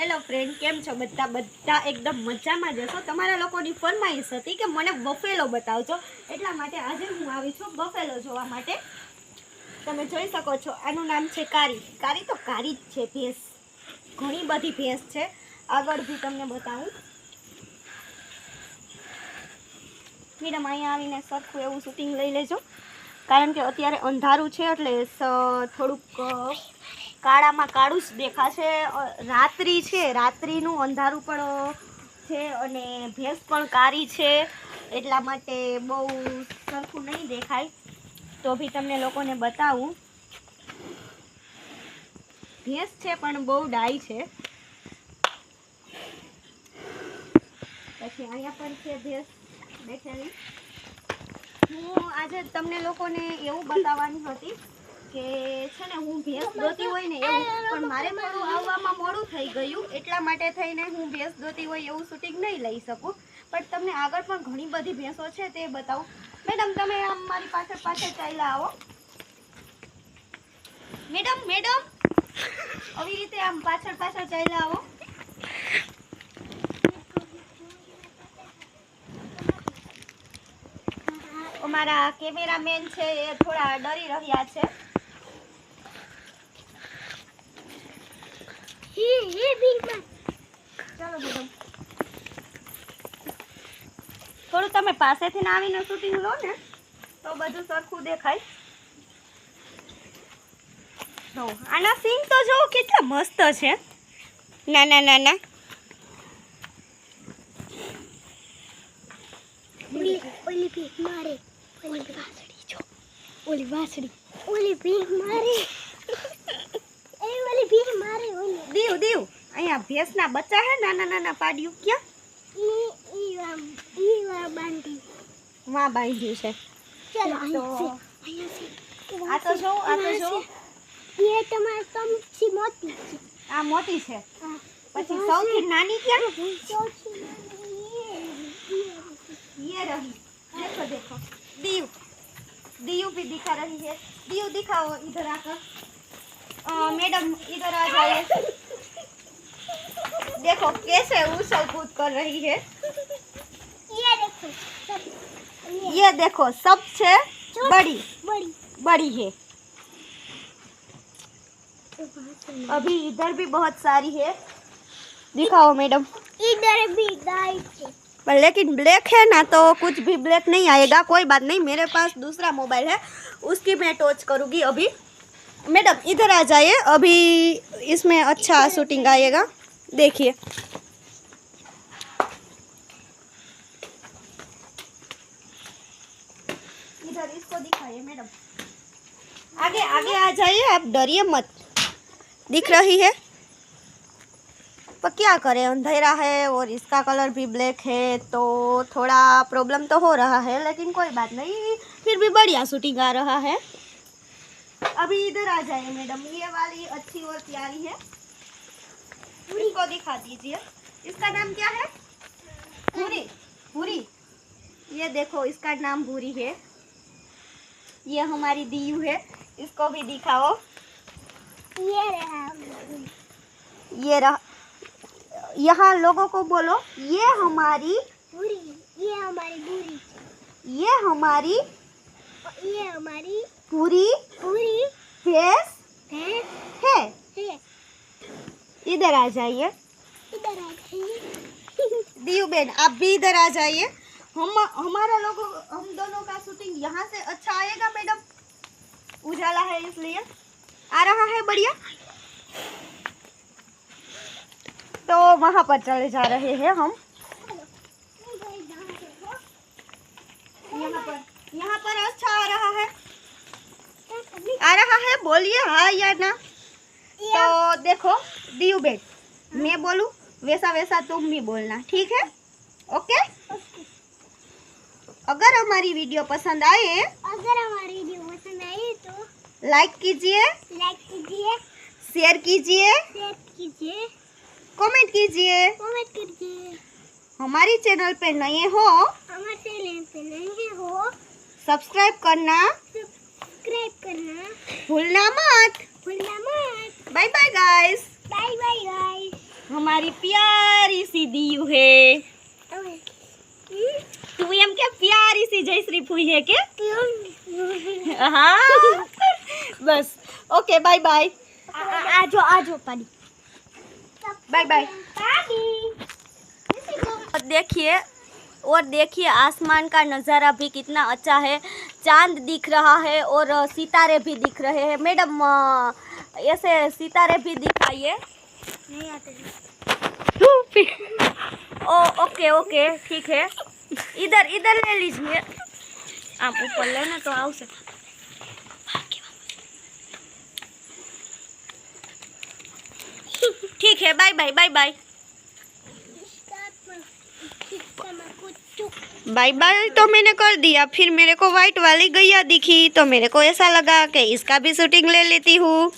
Hello friend, કેમ છો બધા એકદમ મજામાં જશો। તમારા લોકોની ફરમાઈશ હતી કે મને બફેલો બતાવજો, એટલા માટે આજે હું આવી છું બફેલો જોવા માટે। તમે જોઈ શકો છો, આનું નામ છે કારી। કારી તો કારી જ છે, ભેંસ ઘણી બધી ભેંસ છે। આગળ બી તમને બતાવું। મેડમ અહીંયા આવીને સરખું એવું શૂટિંગ લઈ લેજો, કારણ કે અત્યારે અંધારું છે એટલે થોડુંક કાળામાં કાળું જ દેખાશે। રાત્રિ છે, રાત્રિનું અંધારું પણ છે અને ભેંસ પણ કાળી છે, એટલા માટે બહુ સરખું નહીં દેખાય। તો બી તમને લોકોને બતાવું। ભેંસ છે પણ બહુ ડાઈ છે। પછી અહીંયા પણ છે ભેંસ બેઠેલી। હું આજે તમને લોકોને એવું બતાવવાની હતી કે છે ને, હું ભેંસ દોતી હોય ને એવું, પણ મારે થોડું આવવામાં મોડું થઈ ગયું, એટલા માટે થઈને હું ભેંસ દોતી હોય એવું શૂટિંગ નહીં લઈ શકું। પણ તમને આગળ પણ ઘણી બધી ભેંસો છે તે બતાવું। મેડમ તમે આમ મારી પાછળ ચાલ્યા આવો। મેડમ આવી રીતે આમ પાછળ ચાલ્યા આવો। અમારા કેમેરામેન છે એ થોડા ડરી રહ્યા છે। ચાલો મેડમ, થોડું તમે પાસેથી આવીને શૂટિંગ લો ને તો બધું સરખું દેખાય। જો આના સિંગ તો જો કેટલા મસ્ત છે, નાના નાના। ઓલી ભીખ મારે, ઓલી વાસળી જો, ઓલી વાસળી, ઓલી ભીખ મારે, એ ઓલી ભીખ મારે, ઓલી દીવ અહીંયા ભેંસના બચ્ચા હે નાના નાના પાડ્યું, ક્યાં ઈ બાંધી વાં બાંધ્યું છે। ચાલો તો અહીંયા આ તો જો એ તમારે સૌથી મોટી છે, આ મોટી છે। પછી સૌથી નાની ક્યાં? સૌથી નાની ये रही, देखो दीव भी दिखा रही है। दीव दिखाओ इधर आकर। मैडम इधर आ जाइए। देखो कैसे उछल कूद कर रही है। ये देखो सबसे बड़ी है। अभी इधर भी बहुत सारी है, दिखाओ मैडम। इधर भी गाय है, पर लेकिन ब्लैक है ना, तो कुछ भी ब्लैक नहीं आएगा। कोई बात नहीं, मेरे पास दूसरा मोबाइल है, उसकी मैं टॉर्च करूँगी अभी। मैडम इधर आ जाइए, अभी इसमें अच्छा शूटिंग आएगा, देखिए। इधर इसको दिखाइए मैडम, आगे आ जाइए, आप डरिए मत। दिख रही है? पर क्या करें, अंधेरा है और इसका कलर भी ब्लैक है, तो थोड़ा प्रॉब्लम तो हो रहा है, लेकिन कोई बात नहीं, फिर भी बढ़िया शूटिंग आ रहा है। अभी इधर आ जाइए मैडम, ये वाली अच्छी और प्यारी है, इसको दिखा दीजिए। इसका नाम क्या है? भूरी। ये देखो इसका नाम भूरी है। ये हमारी दीयू है, इसको भी दिखाओ। ये रहा, यहाँ लोगों को बोलो, ये हमारी पूरी, ये हमारी पूरी, ये हमारी पूरी भैंस है। इधर आ जाइए, दीयू बेन आप भी इधर आ जाइए। हमारा लोगों, हम दोनों का शूटिंग यहाँ से अच्छा आएगा मैडम, उजाला है इसलिए आ रहा है बढ़िया। तो वहाँ पर चले जा रहे हैं हम। यहाँ पर अच्छा आ रहा है, बोलिए हाँ या ना। तो देखो दीयू बेट, मैं बोलूँ वैसा तुम भी बोलना, ठीक है? ओके। अगर हमारी वीडियो पसंद आए तो लाइक कीजिए, शेयर कीजिए, कमेंट कीजिए। हमारी चैनल पे नए हो सब्सक्राइब करना भूलना मत। Bye bye guys. हमारी प्यारी सी दीयू है। तू एम क्या प्यारी सी जयश्री फूई है के? हाँ बस ओके बाय बाय। आजो पानी। Bye bye. और देखिए आसमान का नज़ारा भी कितना अच्छा है। चांद दिख रहा है और सितारे भी दिख रहे हैं। मैडम ऐसे सितारे भी दिखाइए। नहीं आते। ओके ओके ठीक है। इधर ले लीजिए। आप ऊपर लेना तो आओ से। ठीक है bye bye bye bye. Bye bye तो मैंने कर दिया, फिर मेरे को वाइट वाली गैया दिखी तो मेरे को ऐसा लगा कि इसका भी शूटिंग ले लेती हूँ।